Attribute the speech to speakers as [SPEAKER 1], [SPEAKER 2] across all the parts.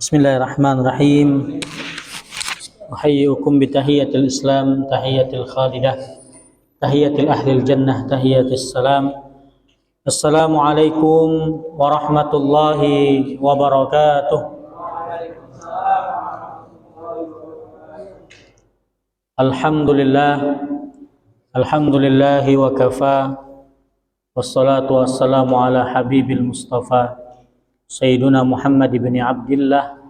[SPEAKER 1] Bismillahirrahmanirrahim. Uhayyukum bitahiyatil Islam, tahiyatil khalidah, tahiyatil ahlil jannah, tahiyatis salam. Assalamualaikum warahmatullahi wabarakatuh. Alhamdulillah, alhamdulillahi wa kafa, wassalatu wassalamu ala habibil mustafa Sayyiduna Muhammad ibn Abdillah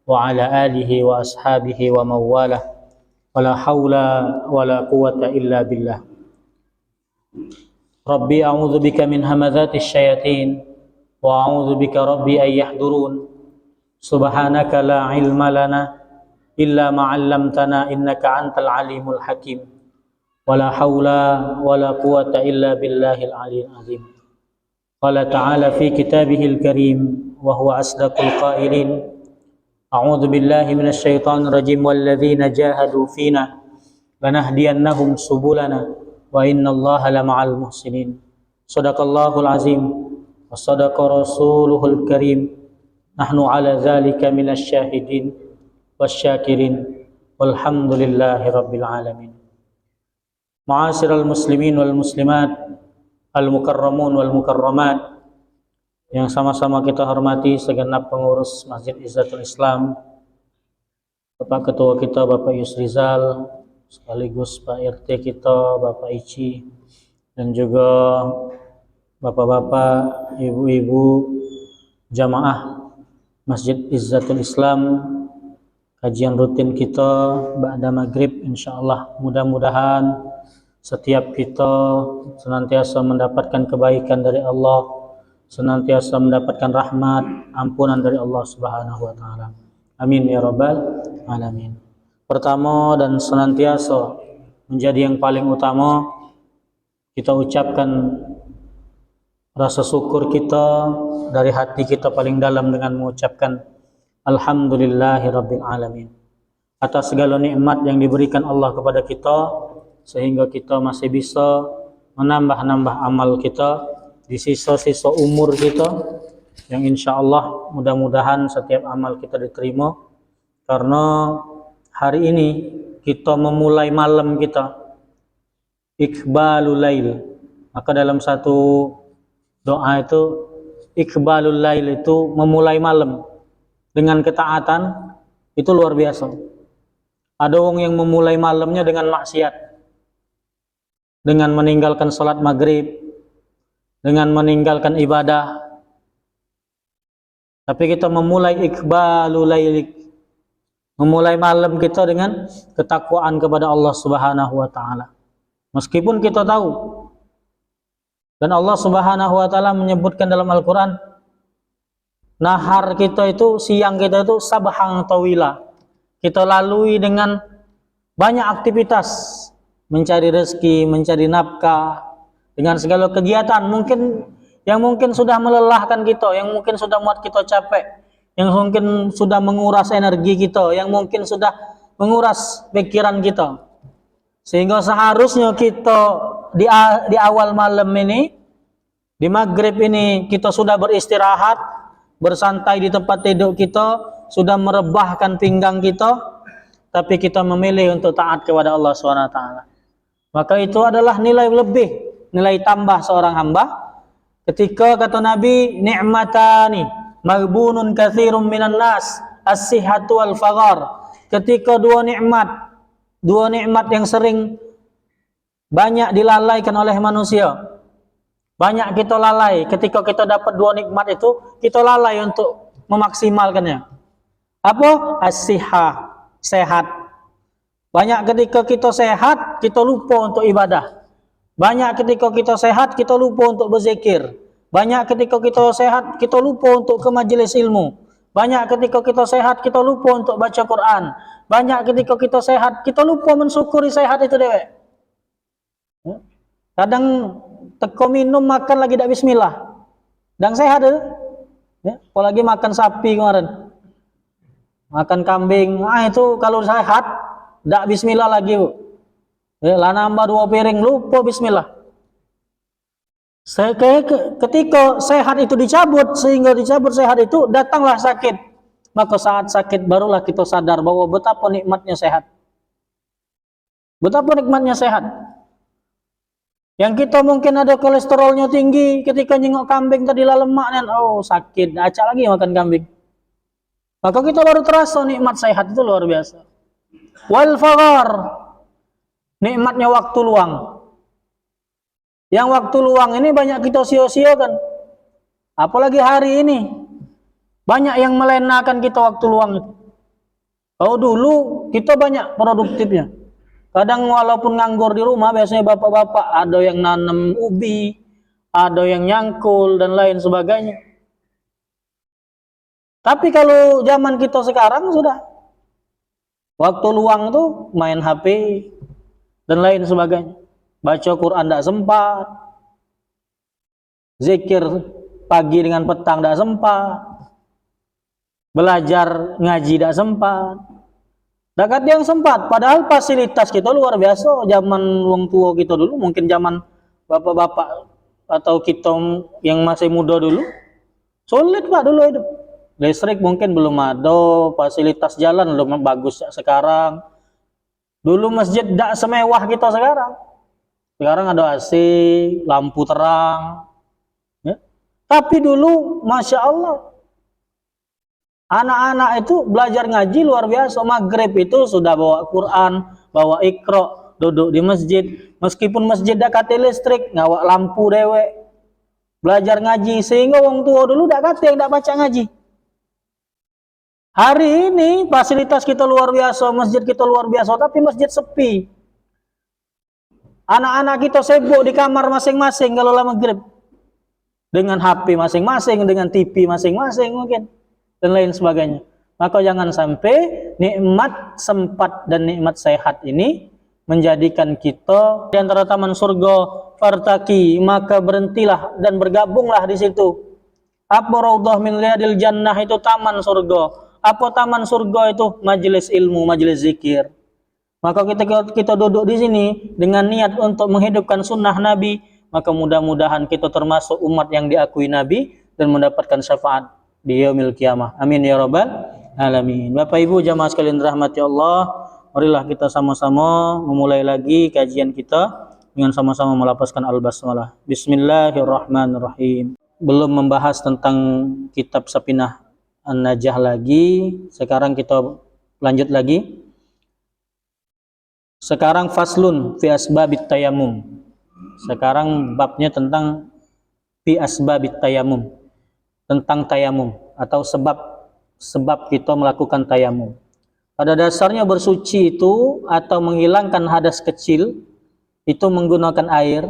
[SPEAKER 1] wa ala alihi wa ashabihi wa mawalah wa la hawla wa la quwata illa billah. Rabbi a'udhu bika min hamazati syayatin wa a'udhu bika rabbi an yahdurun. Subhanaka la ilma lana illa ma'allamtana innaka antal alimul hakim. Wa la hawla wa la quwata illa billahil aliyyil azim. Qala ta'ala fi kitabihil karim wa huwa asdaqul qailin. A'udzu billahi minasy syaithanir rajim walladzina jahadu fina lanahdiyannahum subulana wa innallaha lama'al muhsinin. Shadaqallahul azim wa shadaqa rasuluhul karim. Nahnu ala dzalika minasy syahidin wasyakirin walhamdulillahi rabbil alamin. Ma'asyiral muslimin wal muslimat, al-mukarramun wal mukarramat, yang sama-sama kita hormati segenap pengurus Masjid Izzatul Islam, Bapak Ketua kita Bapak Yusrizal, sekaligus Pak RT kita Bapak Ici, dan juga Bapak-bapak, Ibu-ibu jamaah Masjid Izzatul Islam. Kajian rutin kita ba'da maghrib insyaallah, mudah-mudahan setiap kita senantiasa mendapatkan kebaikan dari Allah, senantiasa mendapatkan rahmat, ampunan dari Allah Subhanahu wa taala. Amin ya rabbal alamin. Pertama dan senantiasa menjadi yang paling utama, kita ucapkan rasa syukur kita dari hati kita paling dalam dengan mengucapkan alhamdulillahirabbil alamin atas segala nikmat yang diberikan Allah kepada kita, sehingga kita masih bisa menambah-nambah amal kita di sisa-sisa umur kita, yang insya Allah mudah-mudahan setiap amal kita diterima, karena hari ini kita memulai malam kita, Iqbalul Lail. Maka dalam satu doa itu, Iqbalul Lail itu memulai malam dengan ketaatan, itu luar biasa. Ada orang yang memulai malamnya dengan maksiat, dengan meninggalkan sholat maghrib, dengan meninggalkan ibadah. Tapi kita memulai Iqbalul Lailik, memulai malam kita dengan ketakwaan kepada Allah Subhanahu wa taala. Meskipun kita tahu, dan Allah Subhanahu wa taala menyebutkan dalam Al-Qur'an, nahar kita itu, siang kita itu sabhang tawila. Kita lalui dengan banyak aktivitas, mencari rezeki, mencari nafkah, dengan segala kegiatan yang mungkin sudah melelahkan kita, yang mungkin sudah membuat kita capek, yang mungkin sudah menguras energi kita, yang mungkin sudah menguras pikiran kita. Sehingga seharusnya kita di awal malam ini, di maghrib ini, kita sudah beristirahat, bersantai di tempat tidur kita, sudah merebahkan pinggang kita, tapi kita memilih untuk taat kepada Allah SWT. Maka itu adalah nilai lebih, nilai tambah seorang hamba. Ketika kata Nabi, ni'matani maghbunun katsirum minan nas, as-sihhatu wal faghar. Ketika dua nikmat yang sering banyak dilalaikan oleh manusia, banyak kita lalai. Ketika kita dapat dua nikmat itu, kita lalai untuk memaksimalkannya. Apa? As-sihhah, sehat. Banyak ketika kita sehat, kita lupa untuk ibadah. Banyak ketika kita sehat, kita lupa untuk berzikir. Banyak ketika kita sehat, kita lupa untuk ke majelis ilmu. Banyak ketika kita sehat, kita lupa untuk baca Quran. Banyak ketika kita sehat, kita lupa mensyukuri sehat itu dewek. Kadang teko minum makan lagi tak bismillah. Dan sehat itu. Ya, apalagi makan sapi kemarin. Makan kambing, itu kalau sehat, tak bismillah lagi, Bu. Lah nambah 2 piring, lupa bismillah. Ketika sehat itu dicabut, sehingga dicabut sehat itu, datanglah sakit. Maka saat sakit barulah kita sadar bahwa betapa nikmatnya sehat. Betapa nikmatnya sehat. Yang kita mungkin ada kolesterolnya tinggi, ketika nyengok kambing tadi lemak, oh sakit, acak lagi makan kambing. Maka kita baru terasa nikmat sehat itu luar biasa. Wal faghar, nikmatnya waktu luang. Yang waktu luang ini banyak kita sia-siakan. Apalagi hari ini, banyak yang melenakan kita waktu luang itu. Oh dulu kita banyak produktifnya. Kadang walaupun nganggur di rumah, biasanya bapak-bapak ada yang nanam ubi, ada yang nyangkul dan lain sebagainya. Tapi kalau zaman kita sekarang sudah waktu luang tuh main HP dan lain sebagainya. Baca Quran tidak sempat, zikir pagi dengan petang tidak sempat, belajar ngaji tidak sempat. Dekat yang sempat, padahal fasilitas kita luar biasa. Zaman wong tua kita dulu, mungkin zaman bapak-bapak atau kita yang masih muda dulu, sulit Pak dulu itu. Listrik mungkin belum ada, fasilitas jalan belum bagus sekarang. Dulu masjid tidak semewah kita sekarang. Sekarang ada AC, lampu terang. Ya. Tapi dulu, Masya Allah, anak-anak itu belajar ngaji luar biasa. Maghrib itu sudah bawa Quran, bawa Iqra, duduk di masjid. Meskipun masjid dekat listrik, ngawa lampu dewek. Belajar ngaji, sehingga wong tua dulu tidak kata yang tidak baca ngaji. Hari ini fasilitas kita luar biasa, masjid kita luar biasa, tapi masjid sepi. Anak-anak kita sibuk di kamar masing-masing kalau lah maghrib. Dengan HP masing-masing, dengan TV masing-masing mungkin. Dan lain sebagainya. Maka jangan sampai nikmat sempat dan nikmat sehat ini menjadikan kita di antara taman surga fartaki, maka berhentilah dan bergabunglah di situ. Apa raudhah min riyadil jannah, itu taman surga. Apa taman surga itu? Majelis ilmu, majelis zikir. Maka kita duduk di sini dengan niat untuk menghidupkan sunnah Nabi, maka mudah-mudahan kita termasuk umat yang diakui Nabi dan mendapatkan syafaat di yaumil qiyamah. Amin ya rabbal alamin. Bapak Ibu jamaah sekalian rahmati Allah, marilah kita sama-sama memulai lagi kajian kita dengan sama-sama melafazkan al-basmalah. Bismillahirrahmanirrahim. Belum membahas tentang kitab Safinah An-Najah lagi, sekarang kita lanjut lagi. Sekarang faslun fi asbabit tayamum. Sekarang babnya tentang fi asbabit tayamum, tentang tayamum atau sebab kita melakukan tayamum. Pada dasarnya bersuci itu atau menghilangkan hadas kecil itu menggunakan air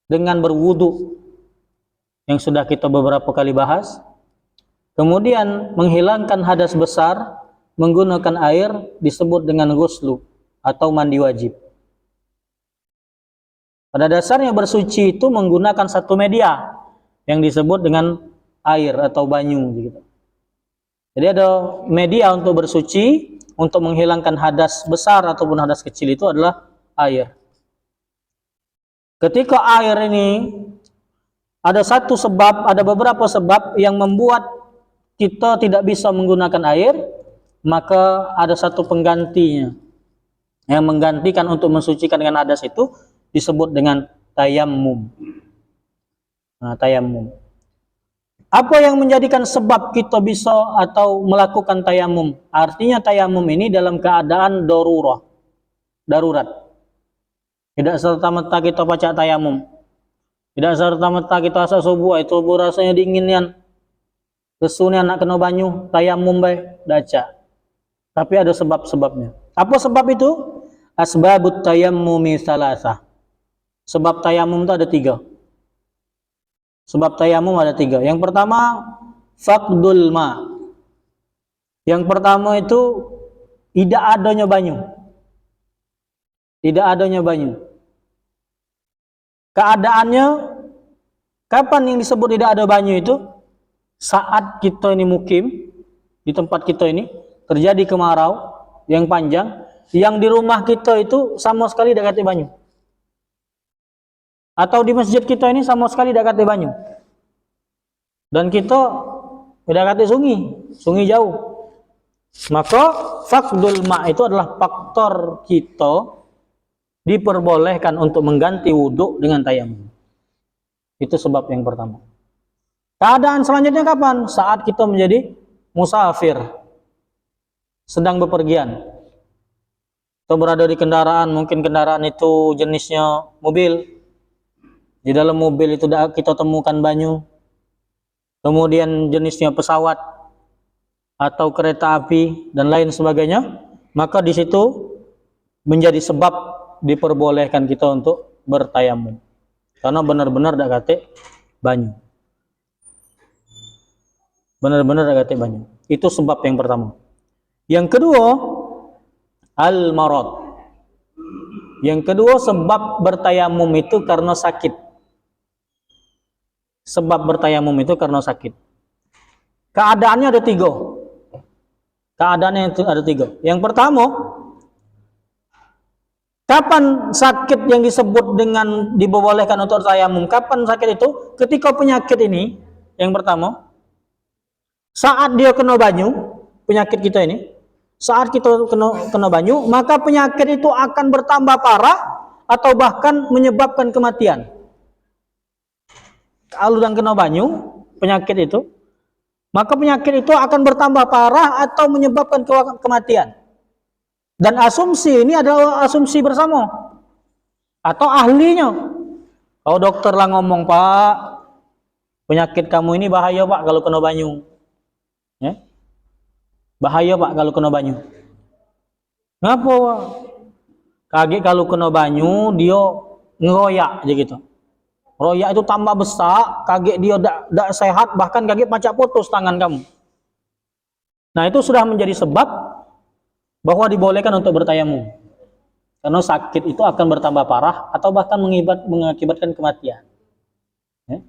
[SPEAKER 1] dengan berwudu yang sudah kita beberapa kali bahas. Kemudian menghilangkan hadas besar menggunakan air disebut dengan ghuslu atau mandi wajib. Pada dasarnya bersuci itu menggunakan satu media yang disebut dengan air atau banyu gitu. Jadi ada media untuk bersuci, untuk menghilangkan hadas besar ataupun hadas kecil itu adalah air. Ketika air ini ada satu sebab, ada beberapa sebab yang membuat kita tidak bisa menggunakan air, maka ada satu penggantinya yang menggantikan untuk mensucikan dengan hadas itu disebut dengan tayammum. Nah, tayammum. Apa yang menjadikan sebab kita bisa atau melakukan tayammum? Artinya tayammum ini dalam keadaan darurat. Tidak serta-merta kita baca tayammum. Tidak serta-merta kita asa subuh, itu rasanya dingin yan. Kesunya nak kena banyu, tayammum baik, daca. Tapi ada sebab-sebabnya. Apa sebab itu? Asbabut tayammumi salasah. Sebab tayamum itu ada 3. Sebab tayamum ada 3. Yang pertama, faqdul ma. Yang pertama itu tidak adanya banyu. Tidak adanya banyu. Keadaannya, kapan yang disebut tidak ada banyu itu? Saat kita ini mukim, di tempat kita ini, terjadi kemarau yang panjang, yang di rumah kita itu sama sekali tidak ada banyu. Atau di masjid kita ini sama sekali tidak ada banyu. Dan kita udah kata sungi jauh. Maka faqdul ma itu adalah faktor kita diperbolehkan untuk mengganti wudhu dengan tayamum. Itu sebab yang pertama. Keadaan selanjutnya kapan? Saat kita menjadi musafir, sedang bepergian. Kita berada di kendaraan, mungkin kendaraan itu jenisnya mobil. Di dalam mobil itu kita temukan banyu. Kemudian jenisnya pesawat atau kereta api dan lain sebagainya. Maka di situ menjadi sebab diperbolehkan kita untuk bertayamum. Karena benar-benar dak kate banyu. Benar-benar dak kate banyu. Itu sebab yang pertama. Yang kedua, al-marad. Yang kedua, sebab bertayamum itu karena sakit. Sebab bertayamum itu karena sakit. Keadaannya ada tiga. Keadaannya itu ada tiga. Yang pertama, kapan sakit yang disebut dengan diperbolehkan untuk tayamum? Kapan sakit itu? Ketika penyakit ini, yang pertama, saat dia kena banyu, penyakit kita ini, saat kita kena banyu, maka penyakit itu akan bertambah parah atau bahkan menyebabkan kematian. Kalau dan kena banyu, penyakit itu, maka penyakit itu akan bertambah parah atau menyebabkan kematian. Dan asumsi ini adalah asumsi bersama atau ahlinya. Kalau dokter lah ngomong, Pak, penyakit kamu ini bahaya Pak kalau kena banyu. Ya? Bahaya Pak kalau kena banyu. Ngapa Pak? Kaget kalau kena banyu dia ngeroyak aja gitu. Royak itu tambah besar, kaget dia tidak sehat, bahkan kaget pacak putus tangan kamu. Nah itu sudah menjadi sebab bahwa dibolehkan untuk bertayamum. Karena sakit itu akan bertambah parah atau bahkan mengakibatkan kematian. Ya.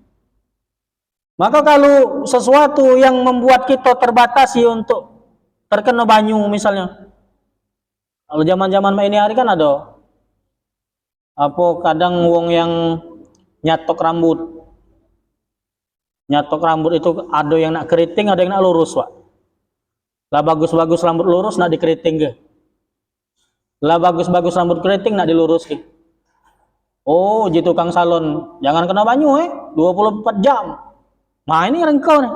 [SPEAKER 1] Maka kalau sesuatu yang membuat kita terbatasi untuk terkena banyu misalnya. Kalau zaman-zaman ini hari kan ada kadang wong yang nyatok rambut. Nyatok rambut itu ada yang nak keriting, ada yang nak lurus, Pak. Lah bagus-bagus rambut lurus nak dikeriting ke. Lah bagus-bagus rambut keriting nak dilurus ke. Oh, jadi tukang salon, jangan kena banyu 24 jam. Nah, ini rengkau nih.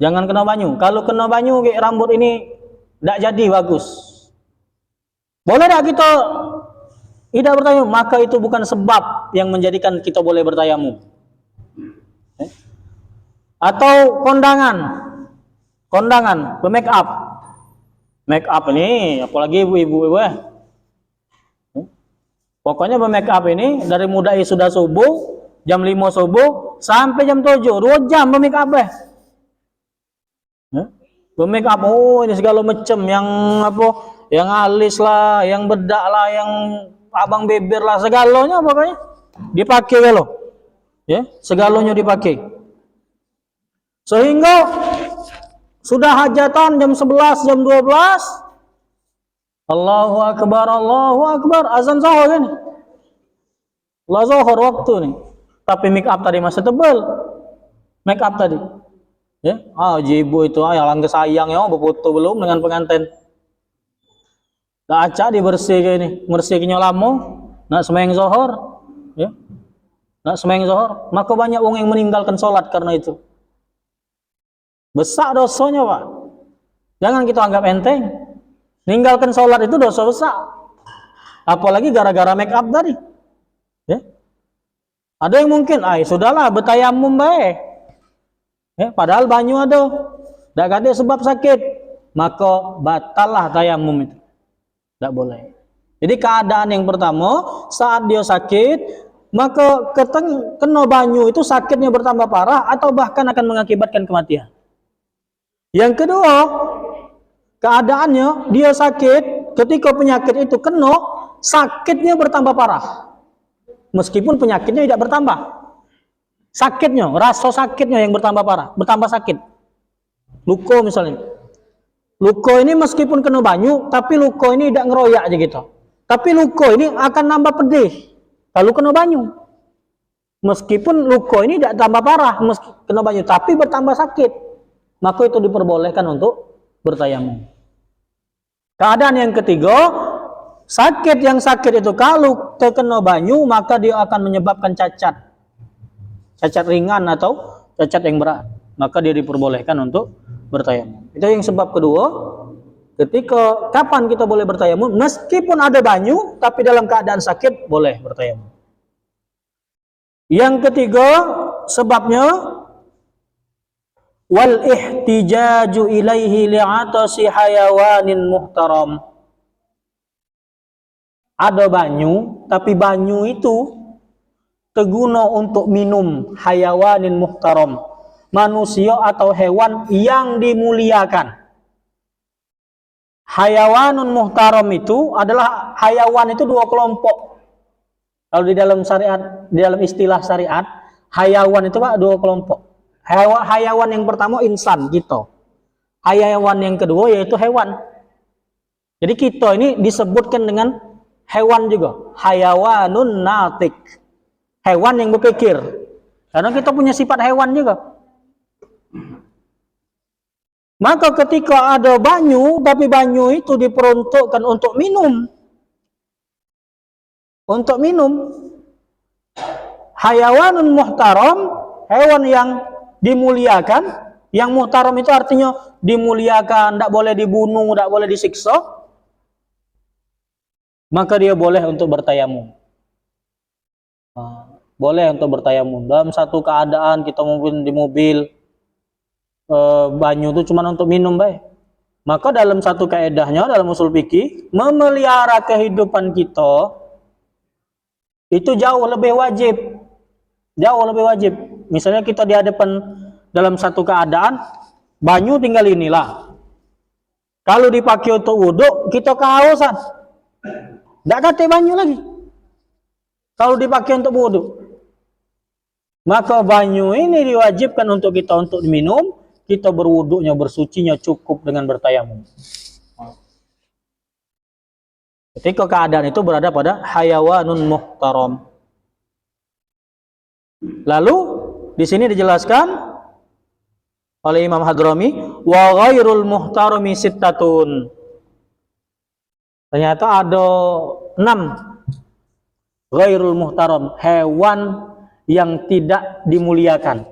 [SPEAKER 1] Jangan kena banyu. Kalau kena banyu ke rambut ini tidak jadi bagus. Boleh tak kita tidak bertayamum? Maka itu bukan sebab yang menjadikan kita boleh bertayamum. Atau kondangan, make up. Make up ini, apalagi ibu-ibu pokoknya make up ini dari mulai sudah subuh, jam 5 subuh sampai jam 7, 2 jam make up make up, ini segala macam yang yang alis lah, yang bedak lah, yang abang bibir lah, segalanya pokoknya dipakai kalau. Ya, segalanya dipakai. Sehingga sudah hajatan jam 11, jam 12. Allahu Akbar, azan zuhur kan? Allah zuhur waktu nih. Tapi make up tadi masih tebal. Make up tadi. Ya, ibu itu yang sayang ya, berfoto belum dengan pengantin. Dah acak dibersih kayak ini, bersihnya lama, nak sembahyang zuhur, ya. Nak sembahyang zuhur, maka banyak orang yang meninggalkan sholat karena itu. Besar dosanya, Pak. Jangan kita anggap enteng. Meninggalkan sholat itu dosa besar. Apalagi gara-gara make up tadi. Ya. Ada yang mungkin, sudahlah bertayamum baik. Ya, padahal banyu ada. Tak ada sebab sakit, maka batallah tayamum itu. Tak boleh. Jadi keadaan yang pertama, saat dia sakit, maka kena banyu itu sakitnya bertambah parah atau bahkan akan mengakibatkan kematian. Yang kedua, keadaannya dia sakit, ketika penyakit itu kena, sakitnya bertambah parah. Meskipun penyakitnya tidak bertambah. Sakitnya, rasa sakitnya yang bertambah parah, bertambah sakit. Luka misalnya. Luka ini meskipun kena banyu, tapi luka ini tidak ngeroyak aja gitu. Tapi luka ini akan nambah pedih kalau kena banyu. Meskipun luka ini tidak tambah parah kena banyu tapi bertambah sakit, maka itu diperbolehkan untuk bertayamum. Keadaan yang ketiga, yang sakit itu kalau terkena banyu maka dia akan menyebabkan cacat ringan atau cacat yang berat, maka dia diperbolehkan untuk bertayamum. Itu yang sebab kedua, ketika kapan kita boleh bertayamum, meskipun ada banyu tapi dalam keadaan sakit boleh bertayamum. Yang ketiga sebabnya, wal ihtijaju ilaihi li'atasi hayawanin muhtaram. Ada banyu tapi banyu itu terguna untuk minum hayawanin muhtaram, manusia atau hewan yang dimuliakan. Hayawanun muhtaram itu adalah hayawan itu dua kelompok. Kalau di dalam syariat, di dalam istilah syariat, hayawan itu Pak dua kelompok. Hayawan yang pertama insan, kita. Hayawan yang kedua yaitu hewan. Jadi kita ini disebutkan dengan hewan juga. Hayawanun natik. Hewan yang berpikir. Karena kita punya sifat hewan juga. Maka ketika ada banyu, tapi banyu itu diperuntukkan untuk minum. Untuk minum. Hayawanun muhtaram, hewan yang dimuliakan. Yang muhtaram itu artinya dimuliakan, tidak boleh dibunuh, tidak boleh disiksa. Maka dia boleh untuk bertayamum. Boleh untuk bertayamum. Dalam satu keadaan kita mungkin di mobil, banyu itu cuma untuk minum, baik. Maka dalam satu kaedahnya dalam usul fikih, memelihara kehidupan kita itu jauh lebih wajib. Jauh lebih wajib. Misalnya kita di hadapan dalam satu keadaan banyu tinggal inilah. Kalau dipakai untuk wudhu, kita kehausan. Tidak ada banyu lagi. Kalau dipakai untuk wudhu. Maka banyu ini diwajibkan untuk kita untuk diminum, kita berwuduknya, bersucinya cukup dengan bertayamum. Ketika keadaan itu berada pada hayawanun muhtaram. Lalu di sini dijelaskan oleh Imam Hadrami, wa ghairul muhtarami sittatun. Ternyata ada 6 ghairul muhtaram, hewan yang tidak dimuliakan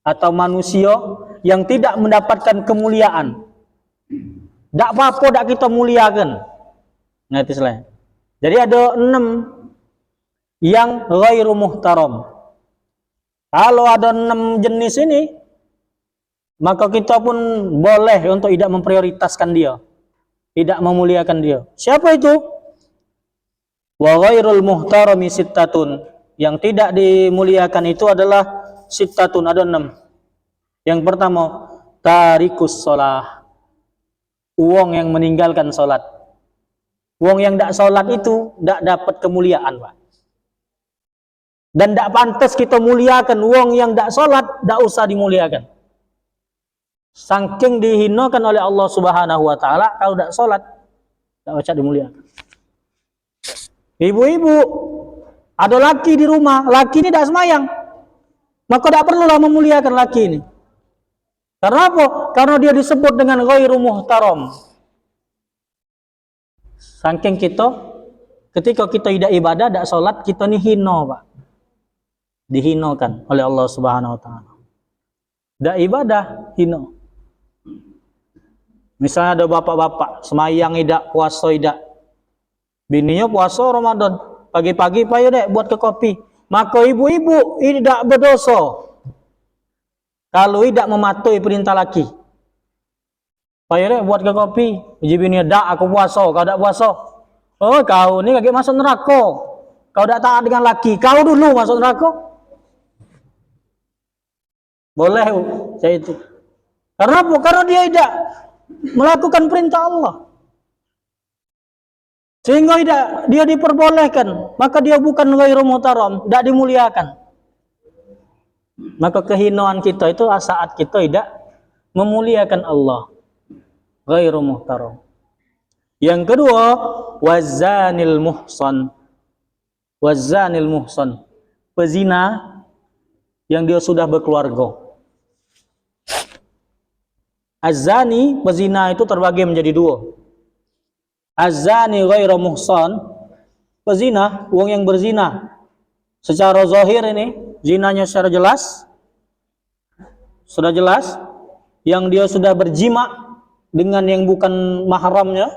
[SPEAKER 1] atau manusia yang tidak mendapatkan kemuliaan. Tak apa-apa tak kita muliakan. Nah, itu selain. Jadi ada 6 yang ghairu muhtaram. Kalau ada 6 jenis ini, maka kita pun boleh untuk tidak memprioritaskan dia, tidak memuliakan dia. Siapa itu? Wa ghairul muhtarami sittatun. Yang tidak dimuliakan itu adalah sittatun, ada 6. Yang pertama, tarikus sholah. Wong yang meninggalkan sholat. Wong yang tidak sholat itu tidak dapat kemuliaan, Pak. Dan tidak pantas kita muliakan wong yang tidak sholat, tidak usah dimuliakan. Saking dihinakan oleh Allah Subhanahu wa taala, kalau tidak sholat, tidak usah dimuliakan. Ibu-ibu, ada laki di rumah, laki ini tidak semayang, maka tidak perlulah memuliakan laki ini. Karena apa? Karena dia disebut dengan ghairu muhtaram. Saking kita, ketika kita tidak ibadah, tidak sholat, kita ini hina, Pak. Dihinakan oleh Allah Subhanahu wa taala. Tidak ibadah, hina. Misalnya ada bapak-bapak semayang tidak, puasa tidak. Bininya puasa Ramadan, pagi-pagi payo dek buat ke kopi. Maka ibu-ibu ini tidak berdosa kalau tidak mematuhi perintah laki. Payo dek buat ke kopi. Bininya dak aku puasa, kau tidak puasa. Oh, kau ini lagi masuk neraka. Kau tidak taat dengan laki, kau dulu masuk neraka. Boleh saya itu. Karena apa? Karena dia tidak melakukan perintah Allah. Sehingga dia diperbolehkan, maka dia bukan ghairu muhtaram, tidak dimuliakan. Maka kehinaan kita itu saat kita tidak memuliakan Allah. Ghairu muhtaram. Yang kedua, wazanil muhsan. Wazanil muhsan. Pezina yang dia sudah berkeluarga. Az-zani, pezina itu terbagi menjadi dua. Az-zani ghairu muhsan, pezina, wong yang berzina secara zahir ini, zinanya secara jelas, sudah jelas, yang dia sudah berjima dengan yang bukan mahramnya,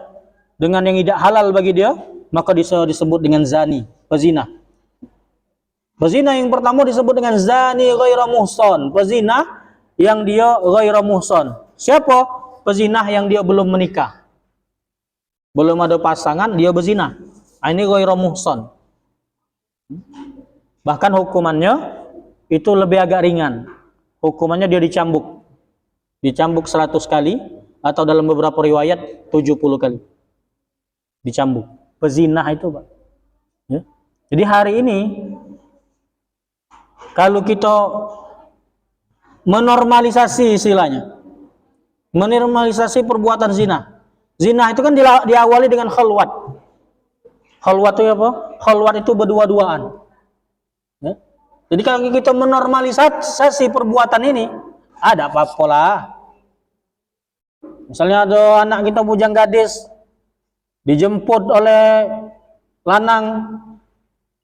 [SPEAKER 1] dengan yang tidak halal bagi dia, maka disebut dengan zani, pezina. Pezina yang pertama disebut dengan zani ghairu muhsan, pezina yang dia ghairu muhsan. Siapa? Pezina yang dia belum menikah, belum ada pasangan, dia berzina. Ini ghairu muhsan. Bahkan hukumannya itu lebih agak ringan. Hukumannya dia dicambuk. Dicambuk 100 kali atau dalam beberapa riwayat 70 kali. Dicambuk. Pezina itu, Pak. Ya. Jadi hari ini kalau kita menormalisasi istilahnya, menormalisasi perbuatan zina. Zina itu kan diawali dengan khalwat. Khalwat itu apa? Khalwat itu berdua-duaan. Ya. Jadi kalau kita menormalisasi perbuatan ini, ada apa-apa lah. Misalnya ada anak kita bujang gadis dijemput oleh lanang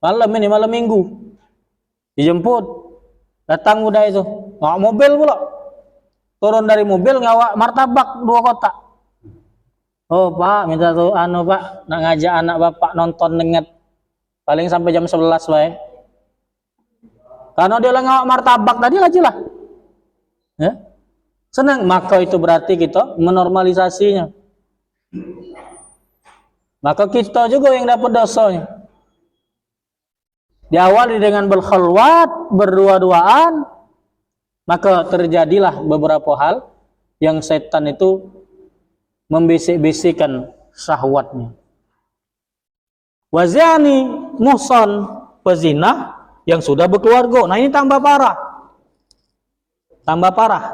[SPEAKER 1] malam minggu, dijemput, datang udah itu, ngawak mobil pula, turun dari mobil ngawak martabak 2 kotak. Oh Pak, minta tuh Pak, nak ngajak anak bapak nonton nenget, paling sampai jam 11 wae. Karena dia ngawak martabak tadi aja lah. Ya. Senang, maka itu berarti kita menormalisasinya. Maka kita juga yang dapat dosanya. Diawali dengan berkhalwat, berdua-duaan, maka terjadilah beberapa hal yang setan itu membisik-bisikkan syahwatnya. Wazani muhsan, pezina yang sudah berkeluarga. Nah ini tambah parah. Tambah parah.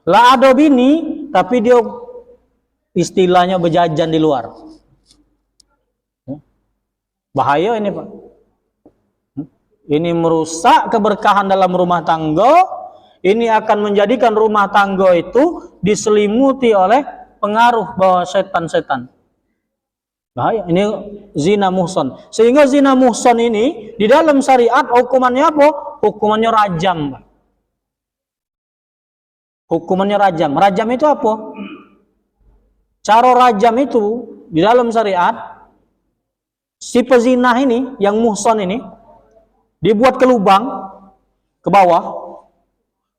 [SPEAKER 1] Lah ada bini, tapi dia istilahnya berjajan di luar. Bahaya ini, Pak. Ini merusak keberkahan dalam rumah tangga. Ini akan menjadikan rumah tangga itu diselimuti oleh pengaruh bahwa setan-setan. Bahaya. Ini zina muhsan. Sehingga zina muhsan ini di dalam syariat hukumannya apa? Hukumannya rajam, Pak. Hukumannya rajam. Rajam itu apa? Cara rajam itu di dalam syariat, si pezinah ini, yang muhsan ini, dibuat ke lubang, ke bawah,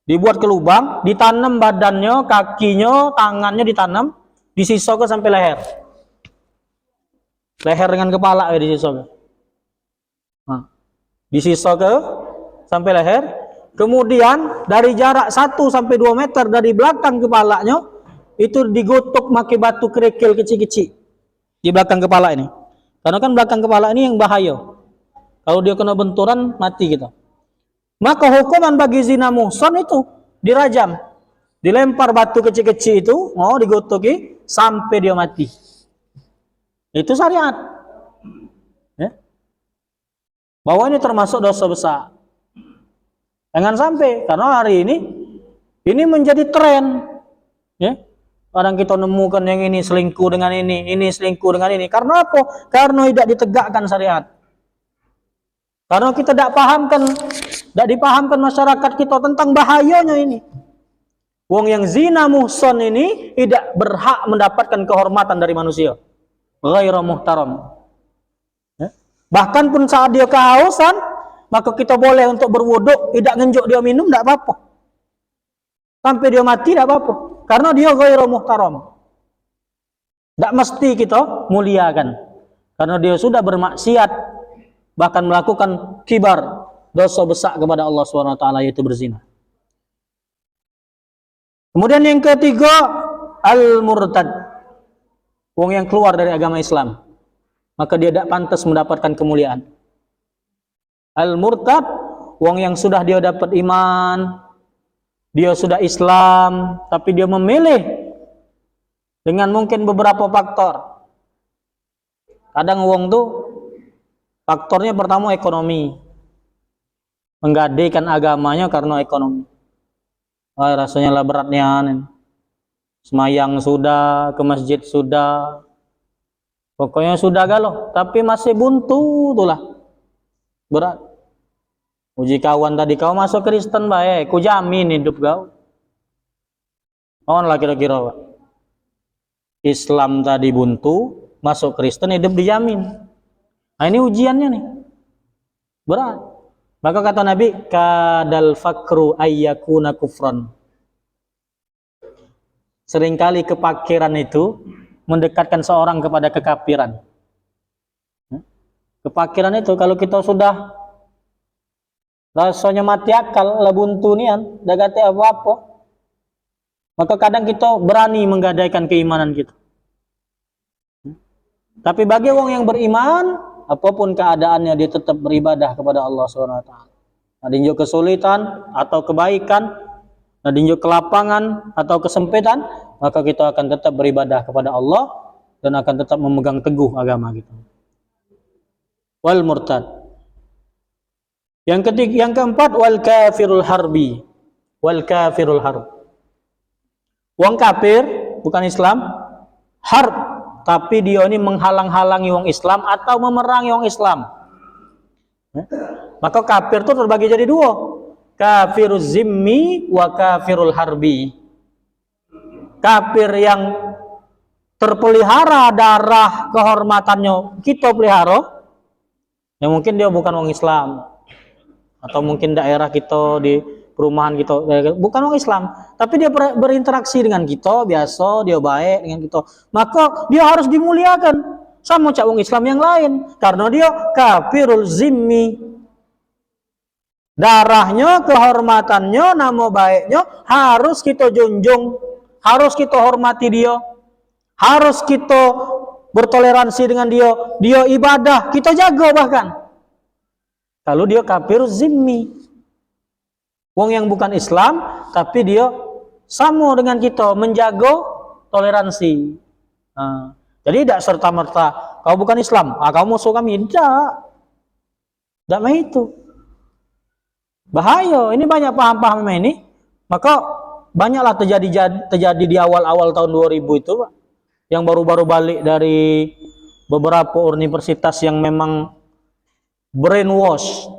[SPEAKER 1] dibuat ke lubang, ditanam badannya, kakinya, tangannya ditanam, disisokkan sampai leher. Leher dengan kepala disisokkan. Nah, disisokkan sampai leher. Kemudian dari jarak 1 sampai 2 meter dari belakang kepalanya itu digotok pakai batu kerikil kecil-kecil di belakang kepala ini. Karena kan belakang kepala ini yang bahaya. Kalau dia kena benturan mati kita. Maka hukuman bagi zina muhsan itu dirajam. Dilempar batu kecil-kecil itu, digotoki sampai dia mati. Itu syariat. Ya. Bahwa ini termasuk dosa besar. Jangan sampai, karena hari ini menjadi tren. Ya. Kadang kita nemukan yang ini selingkuh dengan ini selingkuh dengan ini. Karena apa? Karena tidak ditegakkan syariat. Karena kita tidak dipahamkan masyarakat kita tentang bahayanya ini. Wong yang zina muhsan ini tidak berhak mendapatkan kehormatan dari manusia. Ghairu muhtaram. Ya. Bahkan pun saat dia kehausan, maka kita boleh untuk berwuduk, tidak ngenjuk dia minum, tidak apa-apa. Sampai dia mati, tidak apa-apa. Karena dia ghairu muhtaram. Tidak mesti kita muliakan. Karena dia sudah bermaksiat, bahkan melakukan kibar, dosa besar kepada Allah SWT, yaitu berzina. Kemudian yang ketiga, al-murtad. Wong yang keluar dari agama Islam. Maka dia tidak pantas mendapatkan kemuliaan. Al-murtad, wong yang sudah dia dapat iman, dia sudah Islam, tapi dia memilih dengan mungkin beberapa faktor. Kadang wong tuh faktornya pertama ekonomi, menggadaikan agamanya karena ekonomi. Rasanya lah beratnya. Semayang sudah, ke masjid sudah, pokoknya sudah galau, tapi masih buntu itulah. Berat. Uji kawan tadi kau masuk Kristen baik, ku jamin hidup kau. Lah kira-kira Pak. Islam tadi buntu, masuk Kristen hidup dijamin. Nah ini ujiannya nih. Berat. Maka kata Nabi, kadal fakru ayyakuna kufran. Seringkali kepakiran itu mendekatkan seorang kepada kekafiran. Kepakiran itu kalau kita sudah rasanya mati akal, lah buntu nian, dagate apa-apa. Maka kadang kita berani menggadaikan keimanan kita. Tapi bagi orang yang beriman, apapun keadaannya dia tetap beribadah kepada Allah SWT. Adinjo kesulitan atau kebaikan, adinjo kelapangan atau kesempitan, maka kita akan tetap beribadah kepada Allah dan akan tetap memegang teguh agama kita. Wal murtad. Yang keempat, wal kafirul harbi. Wal kafirul harb. Wong kafir bukan Islam, harb, tapi dia ini menghalang-halangi wong Islam atau memerangi wong Islam. Maka kafir itu terbagi jadi dua, kafirul zimmi wa kafirul harbi. Kafir yang terpelihara darah kehormatannya kita pelihara, ya mungkin dia bukan wong Islam, atau mungkin daerah kita di perumahan kita bukan orang Islam, tapi dia berinteraksi dengan kita biasa, dia baik dengan kita, maka dia harus dimuliakan sama cak wong Islam yang lain karena dia kafirul zimmi. Darahnya, kehormatannya, nama baiknya harus kita junjung, harus kita hormati dia, harus kita bertoleransi dengan dia, dia ibadah kita jaga bahkan. Kalau dia kafir zimmi, wong yang bukan Islam, tapi dia sama dengan kita, menjaga toleransi. Nah, jadi tidak serta-merta kau bukan Islam, kau musuh kami. Tidak itu. Bahaya. Ini banyak paham-paham ini. Maka banyaklah terjadi di awal-awal tahun 2000 itu, Pak. Yang baru-baru balik dari beberapa universitas yang memang brainwash,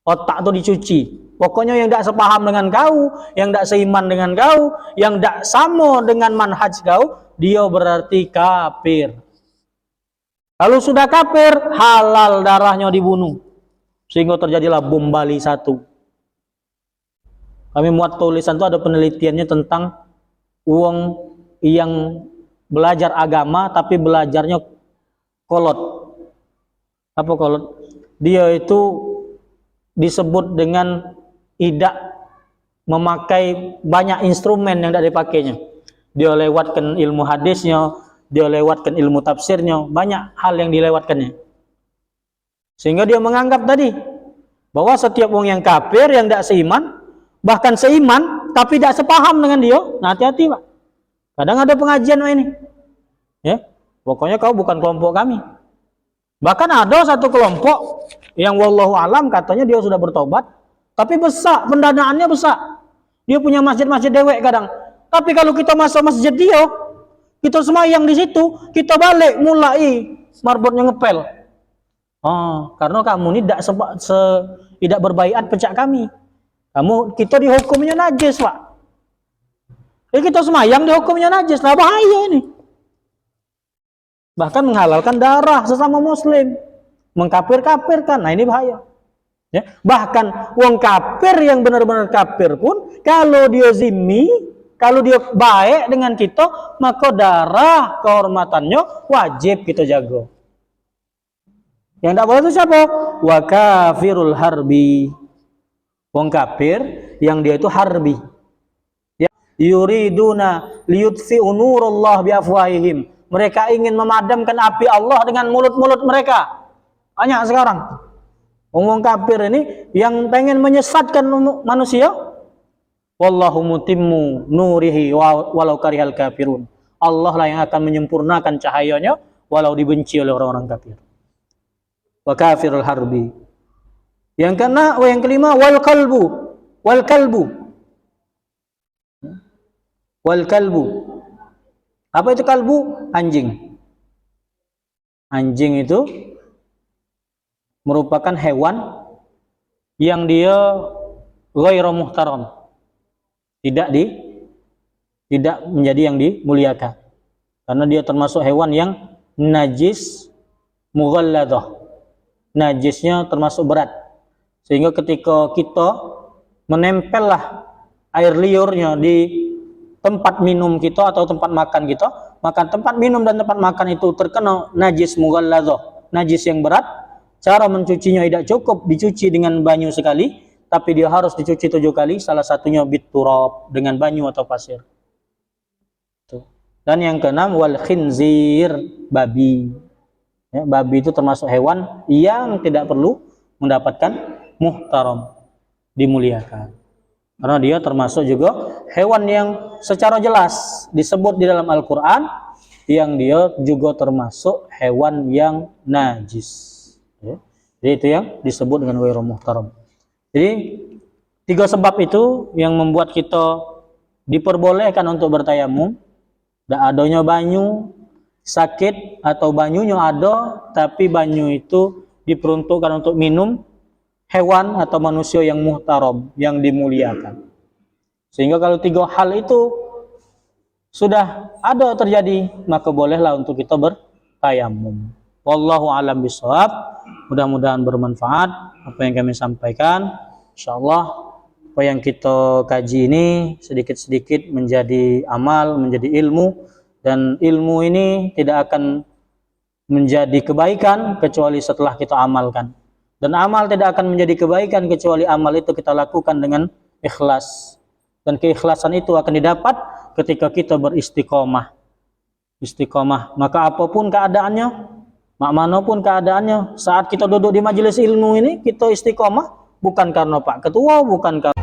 [SPEAKER 1] otak itu dicuci. Pokoknya yang tidak sepaham dengan kau, yang tidak seiman dengan kau, yang tidak sama dengan manhaj kau, dia berarti kafir. Kalau sudah kafir, halal darahnya dibunuh. Sehingga terjadilah bom Bali 1. Kami muat tulisan itu ada penelitiannya tentang uang yang belajar agama tapi belajarnya kolot. Apa kolot? Dia itu disebut dengan tidak memakai banyak instrumen yang tidak dipakainya. Dia lewatkan ilmu hadisnya, dia lewatkan ilmu tafsirnya, banyak hal yang dilewatkannya. Sehingga dia menganggap tadi bahwa setiap orang yang kafir, yang tidak seiman, bahkan seiman tapi tidak sepaham dengan dia, nah hati-hati Pak. Kadang ada pengajian ini, ya, pokoknya kau bukan kelompok kami. Bahkan ada satu kelompok yang wallahu alam katanya dia sudah bertobat, tapi besar, pendanaannya besar. Dia punya masjid-masjid dewek kadang. Tapi kalau kita masuk masjid dia, kita semayang di situ, kita balik mulai marbotnya ngepel. Karena kamu ini tidak berbaiat pecah kami. Kita dihukumnya najis, Pak. Kita semayang dihukumnya najis, lah bahaya ini. Bahkan menghalalkan darah sesama muslim, mengkafir-kafirkan. Nah ini bahaya. Ya, bahkan wong kafir yang benar-benar kafir pun kalau dia zimmi, kalau dia baik dengan kita, maka darah kehormatannya wajib kita jaga. Yang tidak boleh itu siapa? Wa kafirul harbi. Wong kafir yang dia itu harbi. Ya, yuriduna liyutfi'u nurullah biafwahihim. Mereka ingin memadamkan api Allah dengan mulut-mulut mereka. Banyak sekarang. Wong kafir ini yang pengen menyesatkan manusia. Wallahu mutimmu nurihi walau karihal kafirun. Allah lah yang akan menyempurnakan cahayanya walau dibenci oleh orang-orang kafir. Wa kafirul harbi. Yang kelima wal kalbu. Wal kalbu. Apa itu kalbu? Anjing. Anjing itu merupakan hewan yang dia ghairu muhtaram. Tidak menjadi yang dimuliakan. Karena dia termasuk hewan yang najis mughalladah. Najisnya termasuk berat. Sehingga ketika kita menempellah air liurnya di tempat minum kita atau tempat makan kita, maka tempat minum dan tempat makan itu terkena najis mughalladah, najis yang berat. Cara mencucinya tidak cukup dicuci dengan banyu sekali, tapi dia harus dicuci 7 kali, salah satunya biturab, dengan banyu atau pasir. Dan yang keenam, wal khinzir, babi. Ya, babi itu termasuk hewan yang tidak perlu mendapatkan muhtaram, dimuliakan. Karena dia termasuk juga hewan yang secara jelas disebut di dalam Al-Quran, yang dia juga termasuk hewan yang najis. Ya. Jadi itu yang disebut dengan ghairu muhtaram. Jadi 3 sebab itu yang membuat kita diperbolehkan untuk bertayamum. Tidak adanya banyu, sakit atau banyunya ada, tapi banyu itu diperuntukkan untuk minum hewan atau manusia yang muhtaram, yang dimuliakan. Sehingga kalau 3 hal itu sudah ada terjadi, maka bolehlah untuk kita bertayamum. Wallahu a'lam bishawab. Mudah-mudahan bermanfaat apa yang kami sampaikan. Insyaallah apa yang kita kaji ini sedikit-sedikit menjadi amal, menjadi ilmu, dan ilmu ini tidak akan menjadi kebaikan kecuali setelah kita amalkan, dan amal tidak akan menjadi kebaikan kecuali amal itu kita lakukan dengan ikhlas, dan keikhlasan itu akan didapat ketika kita beristiqomah. Maka apapun keadaannya, manapun keadaannya, saat kita duduk di majelis ilmu ini kita istiqomah, bukan karena Pak Ketua, bukan karena